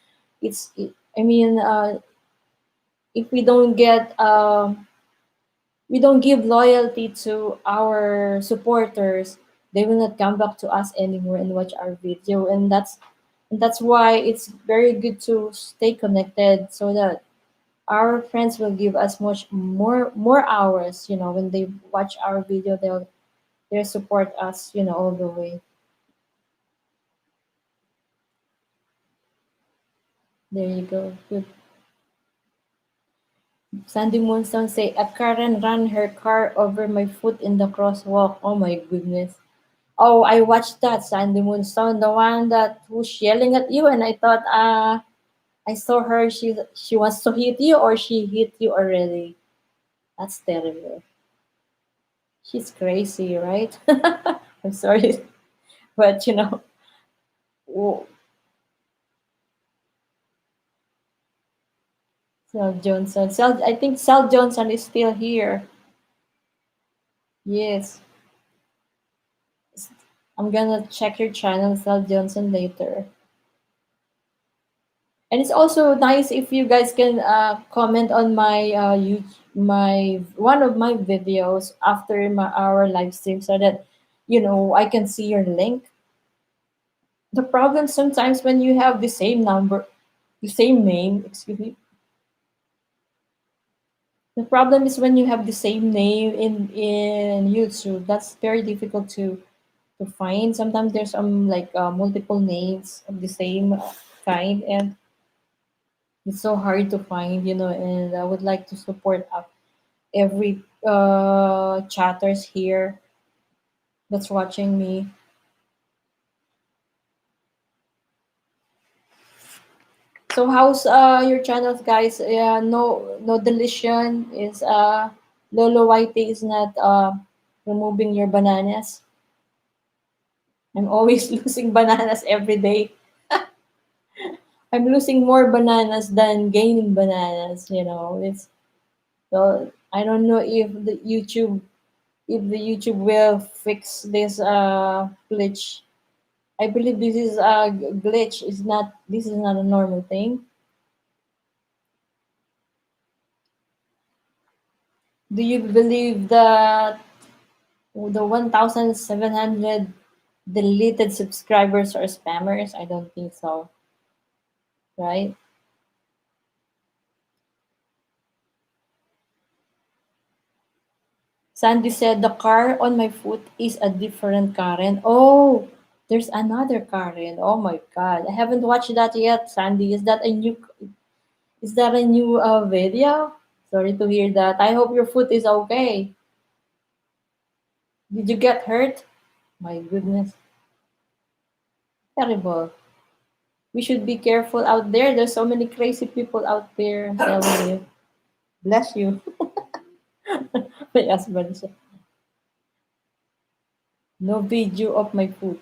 I mean, if we don't give loyalty to our supporters, they will not come back to us anymore and watch our video. And that's why it's very good to stay connected, so that our friends will give us much more hours. When they watch our video, they'll support us, all the way. There you go. Good. Sandy Moonstone say, a Karen ran her car over my foot in the crosswalk. Oh my goodness. Oh, I watched that, Sandy Moonstone, the one that was yelling at you, and I thought, I saw her. She wants to hit you, or she hit you already. That's terrible. She's crazy, right? I'm sorry, but w- Sal Johnson. I think Sal Johnson is still here. Yes, I'm gonna check your channel, Sal Johnson, later. And it's also nice if you guys can comment on my one of my videos after our live stream, so that I can see your link. The problem sometimes when you have the same name, excuse me. The problem is when you have the same name in YouTube. That's very difficult to find. Sometimes there's like multiple names of the same kind, and it's so hard to find. And I would like to support every chatters here that's watching me. So how's your channels, guys? Yeah, no deletion is Lolo Whitey is not removing your bananas. I'm always losing bananas every day. I'm losing more bananas than gaining bananas. It's so I don't know if the YouTube will fix this glitch. I believe this is a glitch. This is not a normal thing. Do you believe that the 1,700 deleted subscribers are spammers? I don't think so, right? Sandy said the car on my foot is a different Karen. Oh, there's another Karen. Oh my God, I haven't watched that yet. Sandy, is that a new video? Sorry to hear that. I hope your foot is okay. Did you get hurt? My goodness, terrible. We should be careful out there. There's so many crazy people out there. I'm telling you. Bless you. My husband said, no video of my foot.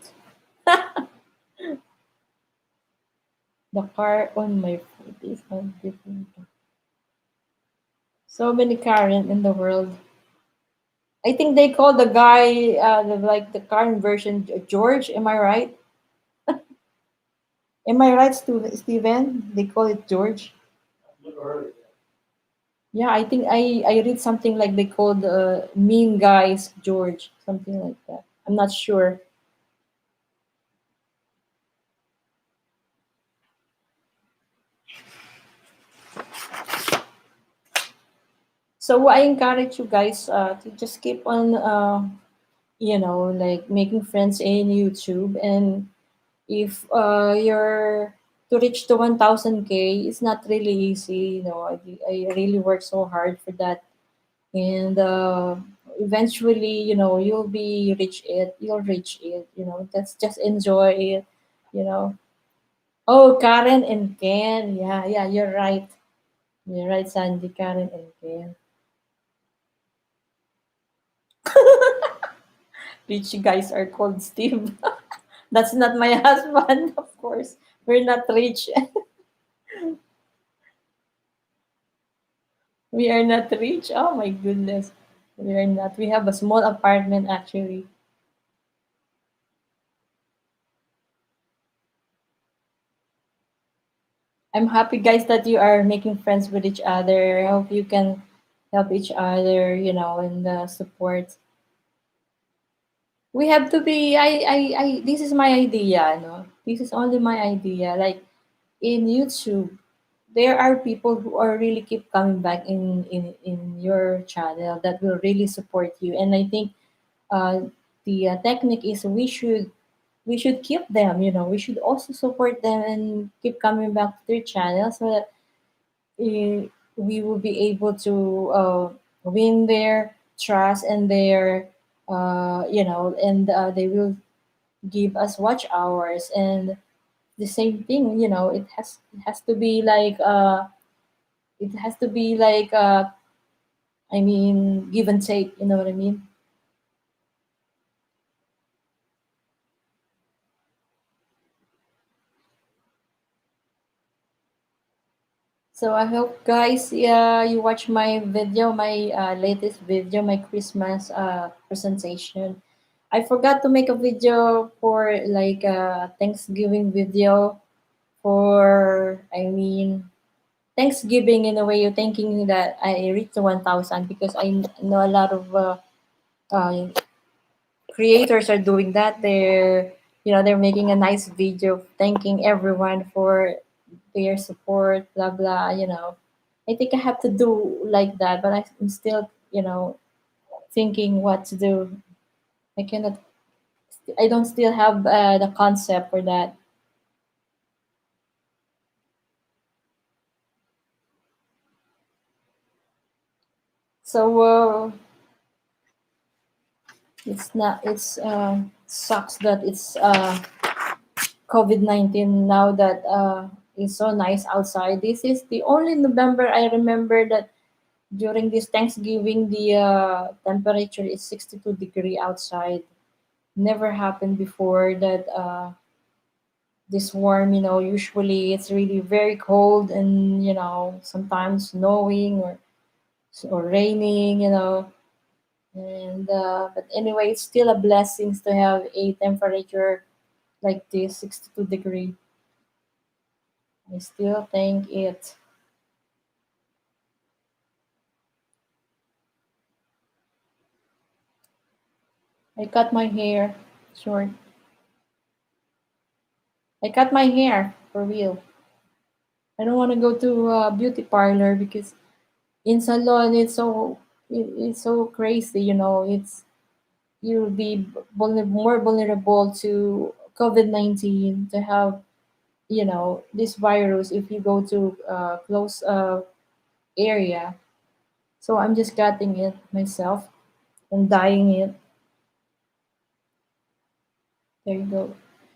The car on my foot is on different. So many Karen in the world. I think they call the guy, like the Karen version, George. Am I right? Am I right, Steven? They call it George. Yeah, I think I read something like they called mean guys George, something like that. I'm not sure. So I encourage you guys to just keep on, like making friends in YouTube. And if you're to reach the 1,000K, it's not really easy. I really work so hard for that. And eventually, you'll reach it. That's just enjoy it. You know. Oh, Karen and Ken. Yeah, yeah, you're right. You're right, Sandy, Karen and Ken. Rich guys are called Steve. That's not my husband, of course. We're not rich. We are not rich. Oh my goodness. We are not. We have a small apartment actually. I'm happy, guys, that you are making friends with each other. I hope you can help each other, and support. We have to be. This is my idea. No, this is only my idea. Like in YouTube, there are people who are really keep coming back in your channel that will really support you. And I think uh, the technique is we should keep them. We should also support them and keep coming back to their channel so that we will be able to win their trust and their and they will give us watch hours and the same thing. It has to be like I mean give and take, you know what I mean. So I hope, guys, yeah, you watch my video, my latest video, my Christmas presentation. I forgot to make a video for like Thanksgiving video for I mean Thanksgiving in a way you're thinking that I reached the 1,000 because I know a lot of uh, creators are doing that. They're making a nice video thanking everyone for their support, blah blah. I think I have to do like that, but I'm still thinking what to do. I cannot. I don't still have the concept for that. So it's not. It's sucks that it's COVID-19 now that it's so nice outside. This is the only November I remember that during this Thanksgiving the temperature is 62-degree outside. Never happened before that this warm. Usually it's really very cold and sometimes snowing or raining. And but anyway, it's still a blessing to have a temperature like this, 62-degree. I still think it. I cut my hair short. I cut my hair for real. I don't want to go to a beauty parlor because in salon it's so crazy. It's you'll be more vulnerable to COVID-19 to have this virus if you go to close area. So I'm just cutting it myself and dyeing it. There you go.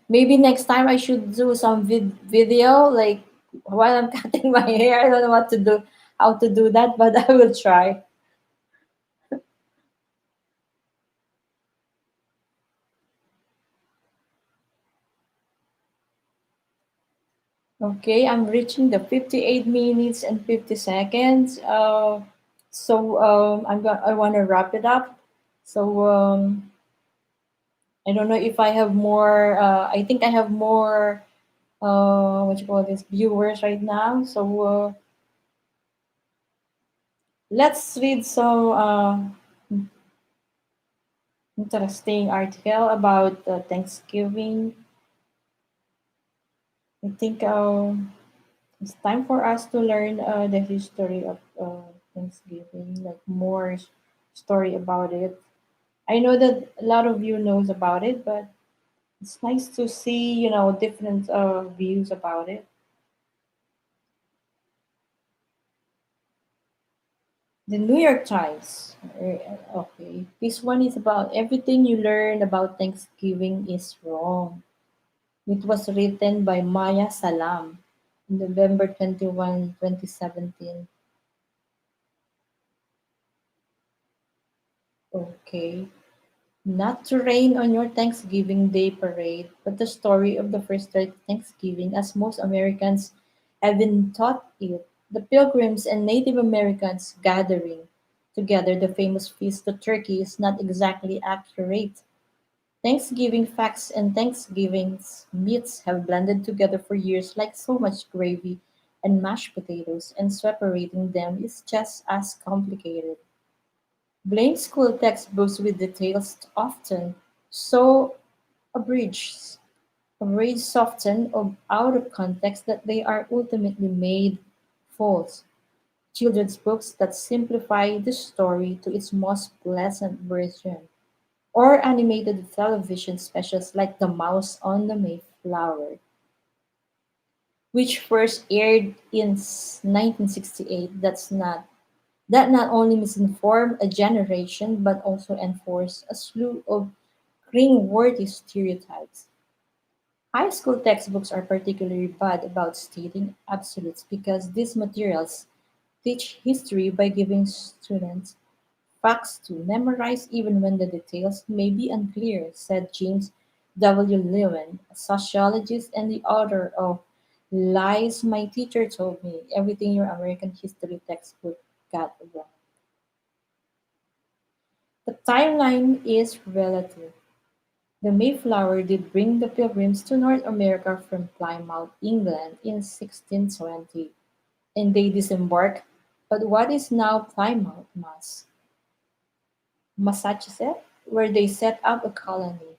Maybe next time I should do some video like while I'm cutting my hair. I don't know what to do, how to do that, but I will try. Okay, I'm reaching the 58 minutes and 50 seconds. So I want to wrap it up. So I don't know if I have more. I think I have more. What you call this viewers right now. So let's read some interesting article about Thanksgiving. I think it's time for us to learn the history of Thanksgiving, like more story about it. I know that a lot of you knows about it, but it's nice to see different views about it. The New York Times. Okay, this one is about everything you learn about Thanksgiving is wrong. It was written by Maya Salam, November 21, 2017. Okay. Not to rain on your Thanksgiving Day parade, but the story of the first Thanksgiving as most Americans have been taught it. The Pilgrims and Native Americans gathering together the famous feast of turkey is not exactly accurate. Thanksgiving facts and Thanksgiving's myths have blended together for years like so much gravy and mashed potatoes, and separating them is just as complicated. Blame school textbooks with details often so abridged, abridged, softened, or out of context that they are ultimately made false. Children's books that simplify the story to its most pleasant version, or animated television specials like The Mouse on the Mayflower, which first aired in 1968. That not only misinformed a generation but also enforced a slew of cringe-worthy stereotypes. High school textbooks are particularly bad about stating absolutes because these materials teach history by giving students facts to memorize even when the details may be unclear, said James W. Lewin, a sociologist and the author of Lies My Teacher Told Me, Everything Your American History Textbook Got Wrong. The timeline is relative. The Mayflower did bring the Pilgrims to North America from Plymouth, England in 1620, and they disembarked at what is now Plymouth, Massachusetts, where they set up a colony.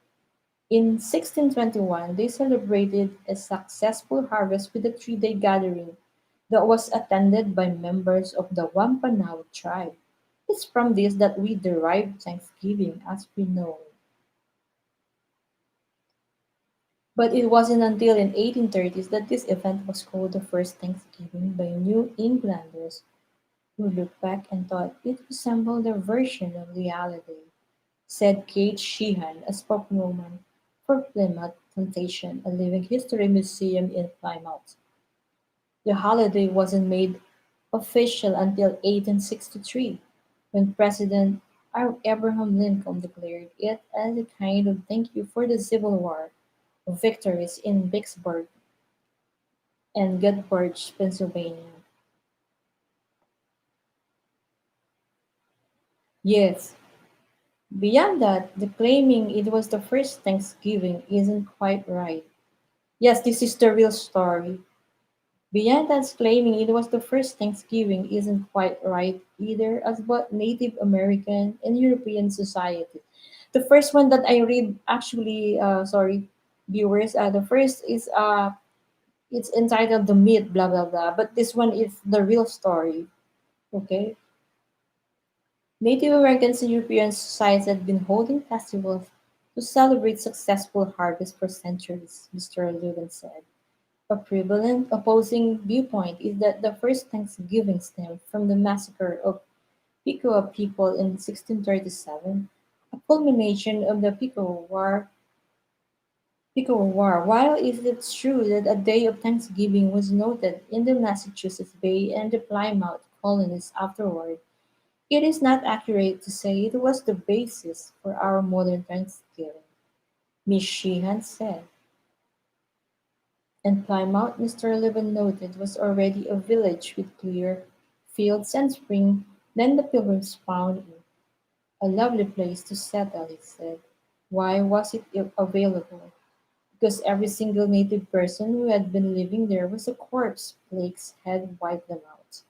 In 1621, they celebrated a successful harvest with a 3-day gathering that was attended by members of the Wampanoag tribe. It's from this that we derive Thanksgiving as we know it. But it wasn't until in 1830s that this event was called the first Thanksgiving by New Englanders who looked back and thought it resembled their version of the holiday, said Kate Sheehan, a spokeswoman for Plymouth Plantation, a living history museum in Plymouth. The holiday wasn't made official until 1863, when President Abraham Lincoln declared it as a kind of thank you for the Civil War victories in Vicksburg and Gettysburg, Pennsylvania. Yes, beyond that, the claiming it was the first Thanksgiving isn't quite right. Yes, this is the real story. Beyond that, claiming it was the first Thanksgiving isn't quite right either, as what Native American and European society. The first one that I read, actually, sorry, viewers, the first is it's entitled "The Myth," blah blah blah. But this one is the real story. Okay, Native Americans and European societies had been holding festivals to celebrate successful harvest for centuries, Mr. Lewin said. A prevalent opposing viewpoint is that the first Thanksgiving stemmed from the massacre of Piqua people in 1637, a culmination of the Piqua War. While it is true that a day of Thanksgiving was noted in the Massachusetts Bay and the Plymouth colonies afterward, it is not accurate to say it was the basis for our modern Thanksgiving, Miss Sheehan said. And Plymouth, Mr. Levin noted, was already a village with clear fields and spring. Then the Pilgrims found it. A lovely place to settle, he said. Why was it available? Because every single native person who had been living there was a corpse. Plagues had wiped them out.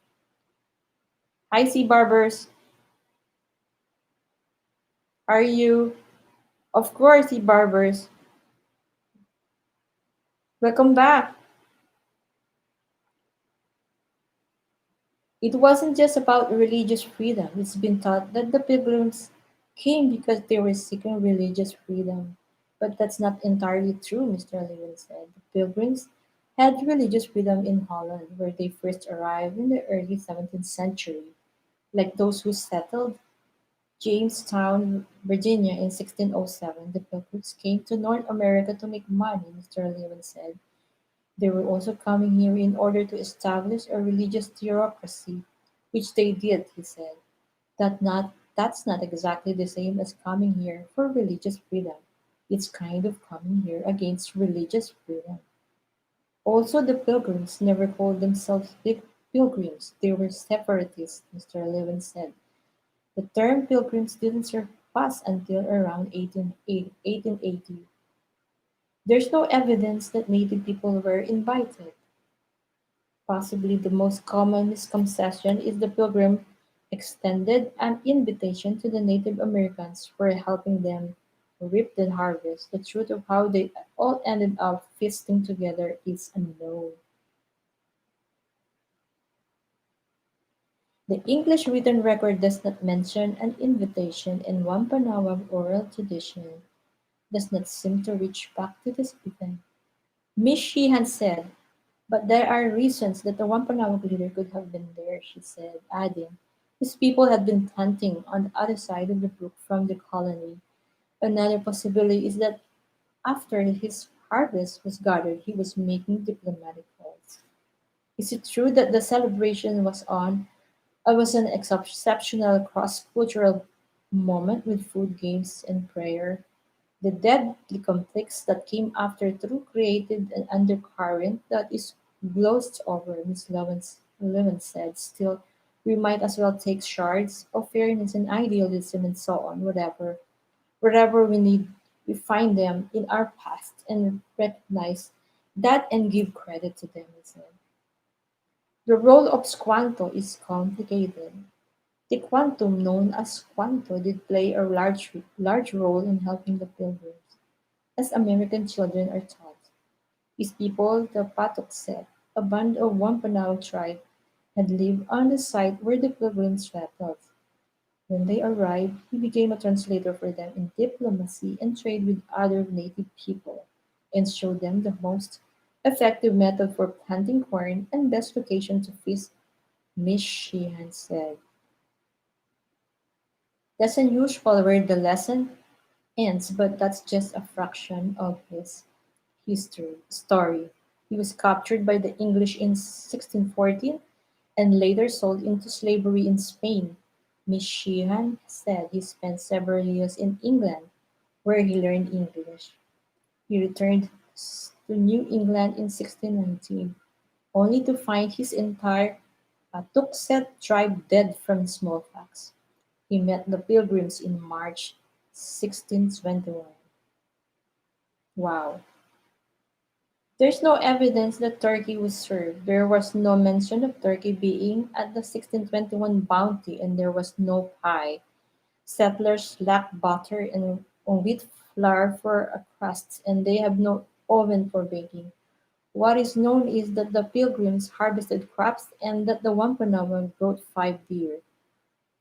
Hi, Sea Barbers. Are you? Of course, Sea Barbers. Welcome back. It wasn't just about religious freedom. It's been thought that the Pilgrims came because they were seeking religious freedom. But that's not entirely true, Mr. Lewin said. The Pilgrims had religious freedom in Holland, where they first arrived in the early 17th century. Like those who settled Jamestown, Virginia in 1607, the Pilgrims came to North America to make money, Mr. Lewin said. They were also coming here in order to establish a religious theocracy, which they did, he said. That not that's not exactly the same as coming here for religious freedom. It's kind of coming here against religious freedom. Also, the Pilgrims never called themselves pilgrims, they were separatists, Mr. Lewin said. The term pilgrims didn't surface until around 1880. There's no evidence that native people were invited. Possibly the most common misconception is the Pilgrim extended an invitation to the Native Americans for helping them reap the harvest. The truth of how they all ended up feasting together is unknown. The English written record does not mention an invitation, and Wampanoag oral tradition does not seem to reach back to this event. Miss Sheehan said, "But there are reasons that the Wampanoag leader could have been there," she said, adding, "his people had been hunting on the other side of the brook from the colony. Another possibility is that after his harvest was gathered, he was making diplomatic calls. Is it true that the celebration was an exceptional cross-cultural moment with food, games, and prayer? The deadly conflicts that came after through created an undercurrent that is glossed over," Lewin said. "Still, we might as well take shards of fairness and idealism and so on, wherever we find them in our past and recognize that and give credit to them," he said. The role of Squanto is complicated. The Quantum, known as Squanto, did play a large role in helping the Pilgrims. As American children are taught, these people, the Patok said, a band of Wampanoag tribe, had lived on the site where the Pilgrims settled. When they arrived, he became a translator for them in diplomacy and trade with other native people, and showed them the most effective method for planting corn and best location to feast, Miss Sheehan said. That's unusual where the lesson ends, but that's just a fraction of his story. He was captured by the English in 1614 and later sold into slavery in Spain. Miss Sheehan said he spent several years in England, where he learned English. He returned to New England in 1619, only to find his entire Tuxet tribe dead from smallpox. He met the Pilgrims in March 1621. Wow. There's no evidence that turkey was served. There was no mention of turkey being at the 1621 bounty, and there was no pie. Settlers lacked butter and wheat flour for a crust, and they have no oven for baking. What is known is that the Pilgrims harvested crops and that the Wampanoag brought 5 deer.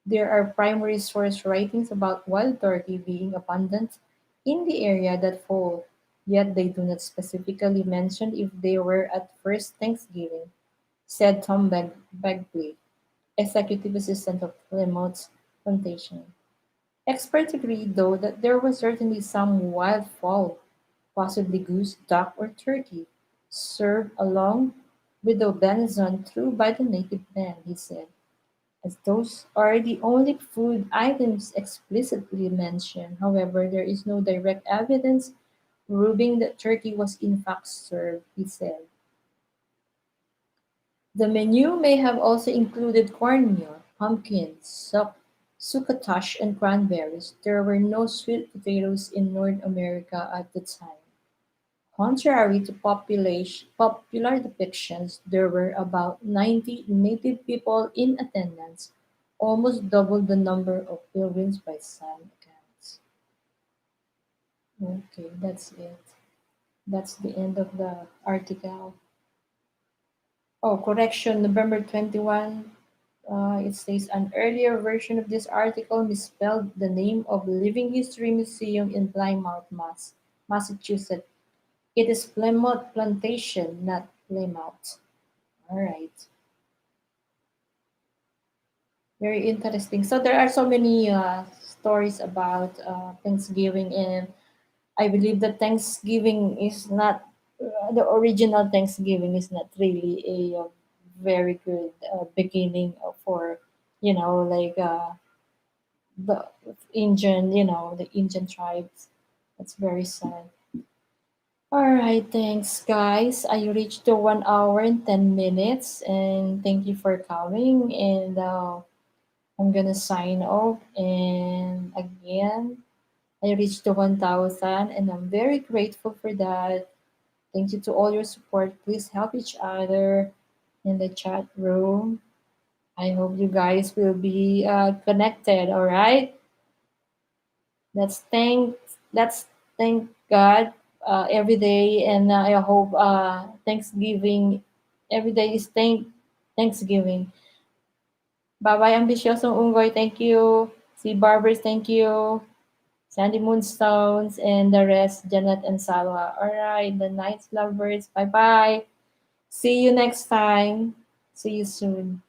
There are primary source writings about wild turkey being abundant in the area that fall, yet they do not specifically mention if they were at first Thanksgiving, said Tom Begley, executive assistant of Plymouth's plantation. Experts agree, though, that there was certainly some wild fowl, possibly goose, duck, or turkey, served along with the venison through by the native men, he said. As those are the only food items explicitly mentioned, however, there is no direct evidence proving that turkey was in fact served, he said. The menu may have also included cornmeal, pumpkin, succotash, and cranberries. There were no sweet potatoes in North America at the time. Contrary to popular depictions, there were about 90 native people in attendance, almost double the number of pilgrims by some accounts. Okay, that's it. That's the end of the article. Oh, correction, November 21. It says an earlier version of this article misspelled the name of Living History Museum in Plymouth, Massachusetts. It is Plymouth Plantation, not Plymouth. All right. Very interesting. So there are so many stories about Thanksgiving, and I believe that Thanksgiving is not the original Thanksgiving is not really a very good beginning for like the Indian, you know, the Indian tribes. That's very sad. All right, thanks, guys. I reached the 1 hour and 10 minutes, and thank you for coming. And I'm gonna sign off. And again, I reached the 1,000, and I'm very grateful for that. Thank you to all your support. Please help each other in the chat room. I hope you guys will be connected. All right. Let's thank let's thank God every day, and I hope Thanksgiving every day is Thanksgiving. Bye bye, Ambitiosong Unggoy. Thank you. Si Barbers, thank you. Sandy Moonstones and the rest, Janet and Salwa. All right, the Nights Lovers. Bye bye. See you next time. See you soon.